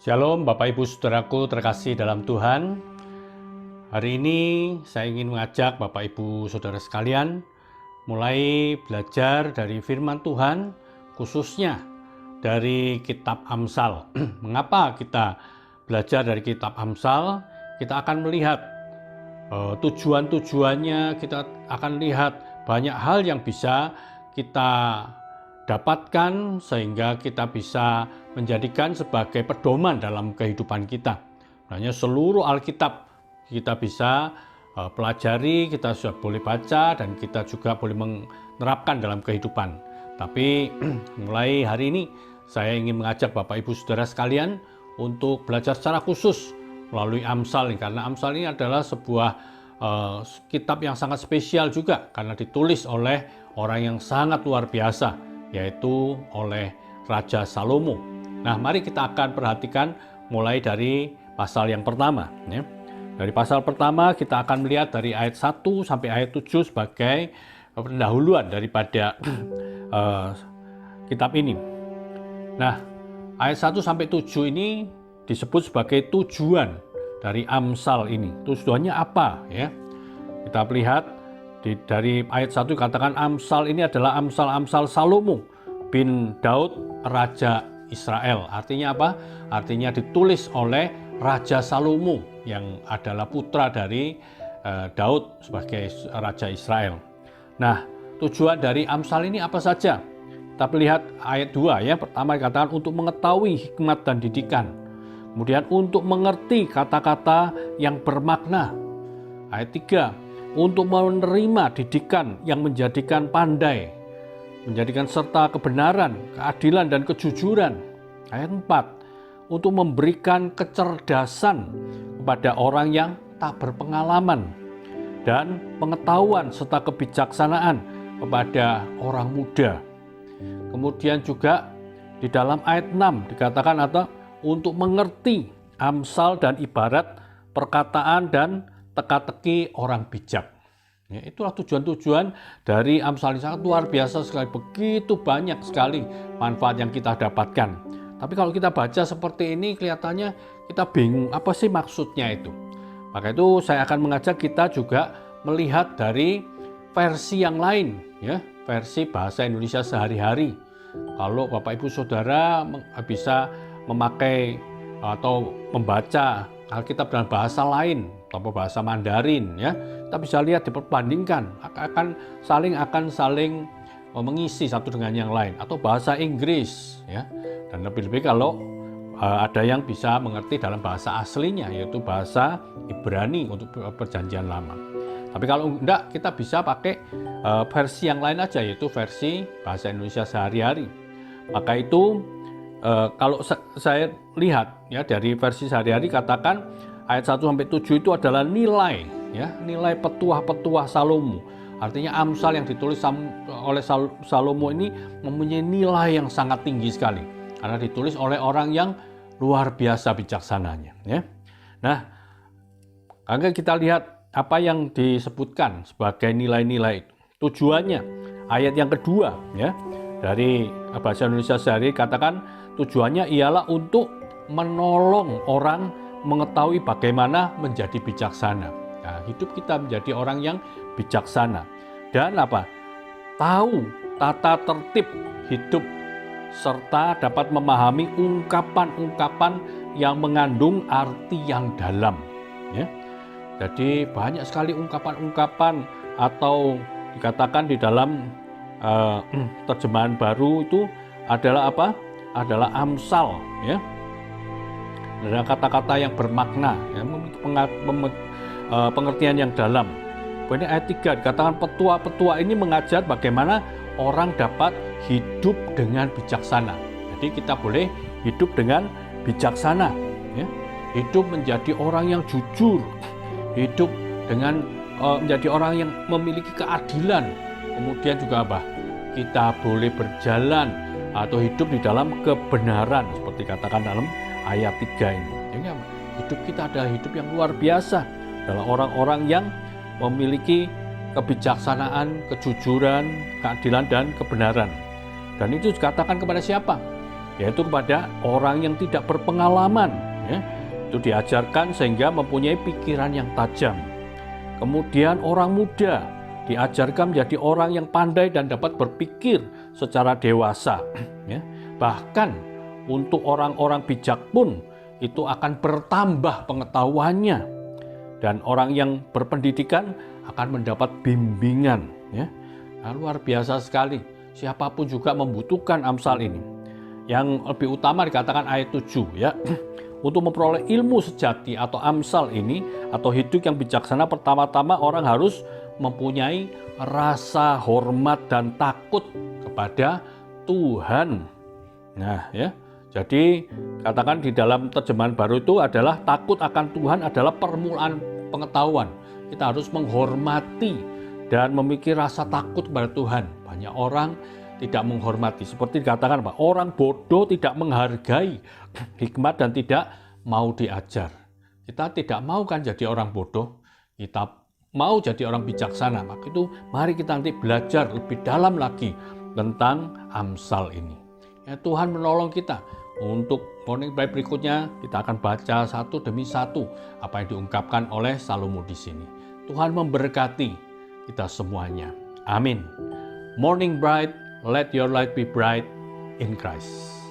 Shalom Bapak Ibu Saudaraku terkasih dalam Tuhan. Hari ini saya ingin mengajak Bapak Ibu Saudara sekalian mulai belajar dari firman Tuhan, khususnya dari kitab Amsal. Mengapa kita belajar dari kitab Amsal? Kita akan melihat tujuan-tujuannya, kita akan lihat banyak hal yang bisa kita dapatkan sehingga kita bisa menjadikan sebagai pedoman dalam kehidupan kita. Sebenarnya seluruh Alkitab kita bisa pelajari, kita sudah boleh baca dan kita juga boleh menerapkan dalam kehidupan. Tapi mulai hari ini saya ingin mengajak Bapak Ibu Saudara sekalian untuk belajar secara khusus melalui Amsal ini, karena Amsal ini adalah sebuah kitab yang sangat spesial juga karena ditulis oleh orang yang sangat luar biasa, yaitu oleh Raja Salomo. Nah, mari kita akan perhatikan mulai dari pasal yang pertama. Ya. Dari pasal pertama kita akan melihat dari ayat 1 sampai ayat 7 sebagai pendahuluan daripada kitab ini. Nah, ayat 1 sampai 7 ini disebut sebagai tujuan dari Amsal ini. Tujuannya apa? Ya. Kita lihat dari ayat 1 katakan Amsal ini adalah Amsal-Amsal Salomo bin Daud Raja Israel. Artinya apa? Artinya ditulis oleh Raja Salomo yang adalah putra dari Daud sebagai Raja Israel. Nah, tujuan dari Amsal ini apa saja? Kita lihat ayat 2 ya. Pertama dikatakan untuk mengetahui hikmat dan didikan. Kemudian untuk mengerti kata-kata yang bermakna. Ayat 3, untuk menerima didikan yang menjadikan pandai, menjadikan serta kebenaran, keadilan, dan kejujuran. Ayat 4, untuk memberikan kecerdasan kepada orang yang tak berpengalaman, dan pengetahuan serta kebijaksanaan kepada orang muda. Kemudian juga di dalam ayat 6 dikatakan untuk mengerti amsal dan ibarat, perkataan dan teka-teki orang bijak. Ya, itulah tujuan-tujuan dari Amsal ini, sangat luar biasa sekali, begitu banyak sekali manfaat yang kita dapatkan. Tapi kalau kita baca seperti ini kelihatannya kita bingung apa sih maksudnya itu. Maka itu saya akan mengajak kita juga melihat dari versi yang lain, ya, versi bahasa Indonesia sehari-hari. Kalau Bapak Ibu Saudara bisa memakai atau membaca Alkitab dalam bahasa lain atau bahasa Mandarin, ya, kita bisa lihat diperbandingkan, akan saling mengisi satu dengan yang lain, atau bahasa Inggris, ya, dan lebih-lebih kalau ada yang bisa mengerti dalam bahasa aslinya yaitu bahasa Ibrani untuk perjanjian lama. Tapi kalau enggak, kita bisa pakai versi yang lain aja, yaitu versi bahasa Indonesia sehari-hari. Maka itu kalau saya lihat ya dari versi sehari-hari katakan ayat 1 sampai 7 itu adalah nilai, ya, nilai petuah-petuah Salomo. Artinya Amsal yang ditulis oleh Salomo ini mempunyai nilai yang sangat tinggi sekali karena ditulis oleh orang yang luar biasa bijaksananya, ya. Nah, akan kita lihat apa yang disebutkan sebagai nilai-nilai itu. Tujuannya ayat yang kedua, ya, dari bahasa Indonesia sehari katakan tujuannya ialah untuk menolong orang mengetahui bagaimana menjadi bijaksana. Nah, hidup kita menjadi orang yang bijaksana dan apa? Tahu tata tertib hidup serta dapat memahami ungkapan-ungkapan yang mengandung arti yang dalam, ya. Jadi banyak sekali ungkapan-ungkapan atau dikatakan di dalam terjemahan baru itu adalah apa? Adalah amsal, ya. Ada kata-kata yang bermakna, ya, memiliki pengertian yang dalam. Kemudian ayat 3 dikatakan petua-petua ini mengajar bagaimana orang dapat hidup dengan bijaksana. Jadi kita boleh hidup dengan bijaksana, ya. Hidup menjadi orang yang jujur, hidup dengan menjadi orang yang memiliki keadilan. Kemudian juga apa? Kita boleh berjalan atau hidup di dalam kebenaran seperti katakan dalam ayat 3 ini. Jadi hidup kita adalah hidup yang luar biasa, adalah orang-orang yang memiliki kebijaksanaan, kejujuran, keadilan, dan kebenaran. Dan itu dikatakan kepada siapa? yaitu kepada orang yang tidak berpengalaman, ya. Itu diajarkan sehingga mempunyai pikiran yang tajam. Kemudian orang muda diajarkan menjadi orang yang pandai dan dapat berpikir secara dewasa. Ya. Bahkan untuk orang-orang bijak pun itu akan bertambah pengetahuannya. Dan orang yang berpendidikan akan mendapat bimbingan. Ya. Nah, luar biasa sekali. Siapapun juga membutuhkan Amsal ini. Yang lebih utama dikatakan ayat 7. Ya. Untuk memperoleh ilmu sejati atau Amsal ini, atau hidup yang bijaksana, pertama-tama orang harus mempunyai rasa hormat dan takut kepada Tuhan. Nah, ya. Jadi katakan di dalam terjemahan baru itu adalah takut akan Tuhan adalah permulaan pengetahuan. Kita harus menghormati dan memiliki rasa takut kepada Tuhan. Banyak orang tidak menghormati. Seperti dikatakan, Pak, orang bodoh tidak menghargai hikmat dan tidak mau diajar. Kita tidak mau kan jadi orang bodoh. Kita mau jadi orang bijaksana. Maka itu mari kita nanti belajar lebih dalam lagi tentang Amsal ini. Ya, Tuhan menolong kita. Untuk Morning Bright berikutnya kita akan baca satu demi satu apa yang diungkapkan oleh Salomo di sini. Tuhan memberkati kita semuanya. Amin. Morning Bright, let your light be bright in Christ.